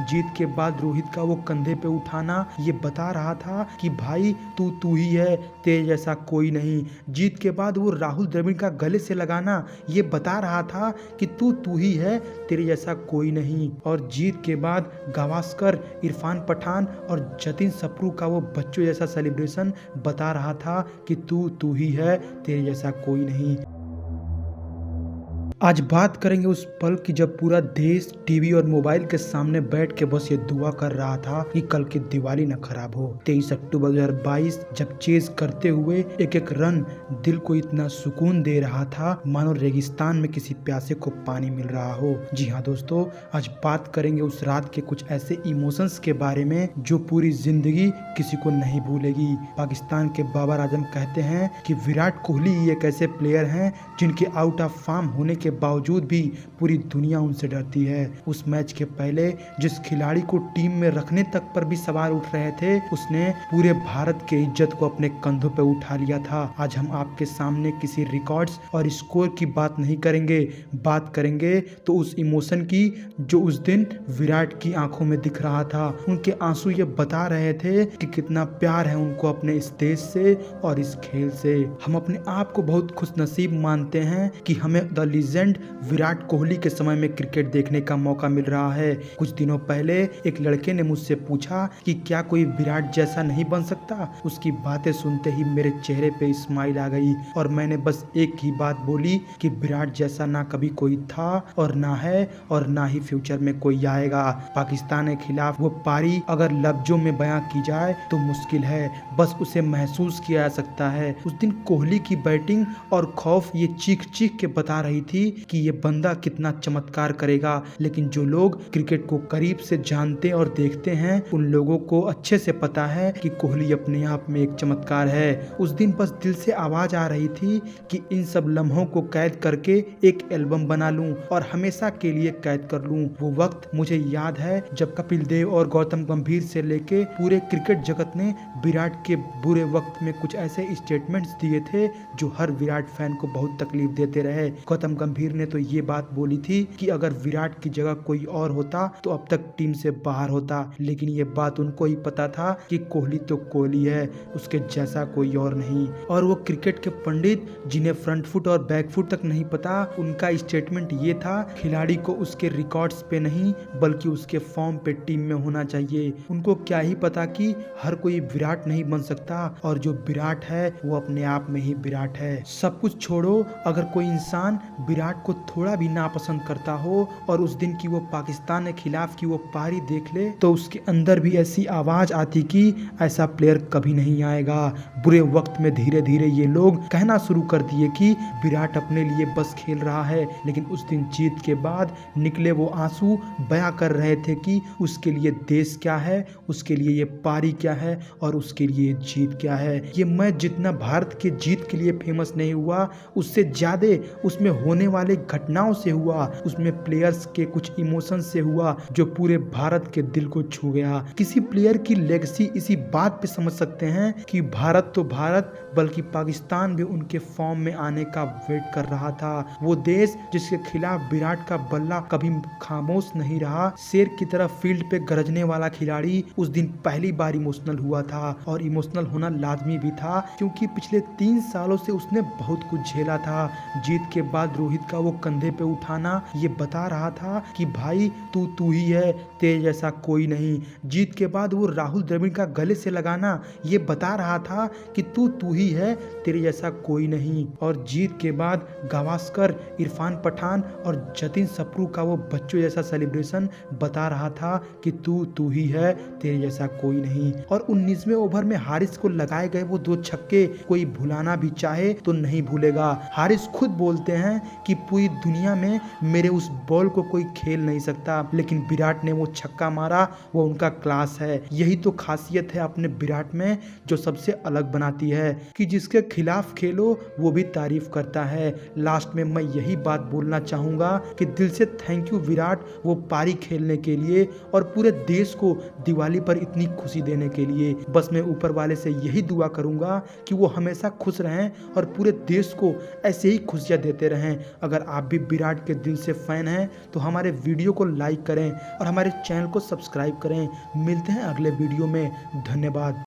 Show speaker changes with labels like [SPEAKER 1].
[SPEAKER 1] जीत के बाद रोहित का वो कंधे पे उठाना ये बता रहा था कि भाई तू ही है, तेरे जैसा कोई नहीं। जीत के बाद वो राहुल द्रविड़ का गले से लगाना ये बता रहा था कि तू ही है, तेरे जैसा कोई नहीं। और जीत के बाद गावस्कर, इरफान पठान और जतिन सप्रू का वो बच्चों जैसा सेलिब्रेशन बता रहा था कि तू ही है, तेरे जैसा कोई नहीं। आज बात करेंगे उस पल की जब पूरा देश टीवी और मोबाइल के सामने बैठ के बस ये दुआ कर रहा था कि कल की दिवाली न खराब हो। 23 अक्टूबर 2022 जब चेज करते हुए एक एक रन दिल को इतना सुकून दे रहा था मानो रेगिस्तान में किसी प्यासे को पानी मिल रहा हो। जी हाँ दोस्तों, आज बात करेंगे उस रात के कुछ ऐसे इमोशंस के बारे में जो पूरी जिंदगी किसी को नहीं भूलेगी। पाकिस्तान के बाबर आजम कहते हैं कि विराट कोहली ही एक ऐसे प्लेयर हैं जिनके आउट ऑफ फॉर्म होने के बावजूद भी पूरी दुनिया उनसे डरती है। उस मैच के पहले जिस खिलाड़ी को टीम में रखने तक पर भी सवाल उठ रहे थे, उसने पूरे भारत के इज्जत को अपने कंधों पे उठा लिया था। आज हम आपके सामने किसी रिकॉर्ड्स और स्कोर की बात नहीं करेंगे, बात करेंगे तो उस इमोशन की जो उस दिन विराट की आंखों में दिख रहा था। उनके आंसू ये बता रहे थे कि कितना प्यार है उनको अपने इस देश से और इस खेल से। हम अपने आप को बहुत खुशनसीब मानते हैं कि हमें द लीजेंड विराट कोहली के समय में क्रिकेट देखने का मौका मिल रहा है। कुछ दिनों पहले एक लड़के ने मुझसे पूछा कि क्या कोई विराट जैसा नहीं बन सकता। उसकी बातें सुनते ही मेरे चेहरे पे स्माइल आ गई और मैंने बस एक ही बात बोली कि विराट जैसा ना कभी कोई था और ना है और ना ही फ्यूचर में कोई आएगा। पाकिस्तान के खिलाफ वो पारी अगर लफ्जों में बयां की जाए तो मुश्किल है, बस उसे महसूस किया जा सकता है। उस दिन कोहली की बैटिंग और खौफ ये चीख चीख के बता रही थी कि ये बंदा कितना चमत्कार करेगा। लेकिन जो लोग क्रिकेट को करीब से जानते और देखते हैं उन लोगों को अच्छे से पता है कि कोहली अपने आप में एक चमत्कार है। उस दिन बस दिल से आवाज आ रही थी कि इन सब लम्हों को कैद करके एक एल्बम बना लूं और हमेशा के लिए कैद कर लूं। वो वक्त मुझे याद है जब कपिल देव और गौतम गंभीर से लेके पूरे क्रिकेट जगत ने विराट के बुरे वक्त में कुछ ऐसे स्टेटमेंट्स दिए थे जो हर विराट फैन को बहुत तकलीफ देते रहे। गौतम गंभीर ने तो ये बात बोली थी कि अगर विराट की जगह कोई और होता तो अब तक टीम से बाहर होता, लेकिन ये बात उनको ही पता था कि कोहली तो कोहली है, उसके जैसा कोई और नहीं। और वो क्रिकेट के पंडित जिन्हें फ्रंट फुट और बैक फुट तक नहीं पता, उनका स्टेटमेंट ये था खिलाड़ी को उसके रिकॉर्ड्स पे नहीं बल्कि उसके फॉर्म पे टीम में होना चाहिए। उनको क्या ही पता कि हर कोई विराट नहीं बन सकता और जो विराट है वो अपने आप में ही विराट है। सब कुछ छोड़ो, अगर कोई इंसान विराट को थोड़ा भी नापसंद करता हो और उस दिन की वो पाकिस्तान के खिलाफ की वो पारी देख ले तो उसके अंदर भी ऐसी आवाज आती कि ऐसा प्लेयर कभी नहीं आएगा। बुरे वक्त में धीरे धीरे ये लोग कहना शुरू कर दिए कि विराट अपने लिए बस खेल रहा है, लेकिन उस दिन जीत के बाद निकले वो आंसू बयां कर रहे थे कि उसके लिए देश क्या है, उसके लिए ये पारी क्या है और उसके लिए जीत क्या है। ये मैच जितना भारत के जीत के लिए फेमस नहीं हुआ, उससे ज्यादा उसमें होने वाले घटनाओं से हुआ, उसमें प्लेयर्स के कुछ इमोशन से हुआ जो पूरे भारत के दिल को छू गया। किसी प्लेयर की लेगेसी इसी बात पे समझ सकते हैं कि भारत तो भारत बल्कि पाकिस्तान भी उनके फॉर्म में आने का वेट कर रहा था। वो देश जिसके खिलाफ विराट का बल्ला कभी खामोश नहीं रहा, शेर की तरह फील्ड पे गरजने वाला खिलाड़ी उस दिन पहली बार इमोशनल हुआ था। और इमोशनल होना लाजमी भी था क्योंकि पिछले 3 सालों से उसने बहुत कुछ झेला था। जीत के बाद रोहित का वो कंधे पे उठाना ये बता रहा था कि भाई तू ही है, तेरे जैसा कोई नहीं। जीत के बाद वो राहुल द्रविड़ का गले से लगाना ये बता रहा था कि तू ही है, तेरे जैसा कोई नहीं। और जीत के बाद गावस्कर, इरफान पठान और जतिन सप्रू का वो बच्चों जैसा सेलिब्रेशन बता रहा था कि तू ही है, तेरे जैसा कोई नहीं। और 19वें ओवर में हारिस को लगाए गए वो 2 छक्के कोई भुलाना भी चाहे तो नहीं भूलेगा। हारिस खुद बोलते हैं कि पूरी दुनिया में मेरे उस बॉल को कोई खेल नहीं सकता, लेकिन विराट ने वो छक्का मारा, वो उनका क्लास है। यही तो खासियत है अपने विराट में जो सबसे अलग बनाती है कि जिसके खिलाफ खेलो वो भी तारीफ करता है। लास्ट में मैं यही बात बोलना चाहूंगा कि दिल से थैंक यू विराट, वो पारी खेलने के लिए और पूरे देश को दिवाली पर इतनी खुशी देने के लिए। बस मैं ऊपर वाले से यही दुआ करूंगा कि वो हमेशा खुश रहें और पूरे देश को ऐसे ही खुशियां देते रहें। अगर आप भी विराट के दिल से फैन हैं तो हमारे वीडियो को लाइक करें और हमारे चैनल को सब्सक्राइब करें। मिलते हैं अगले वीडियो में। धन्यवाद।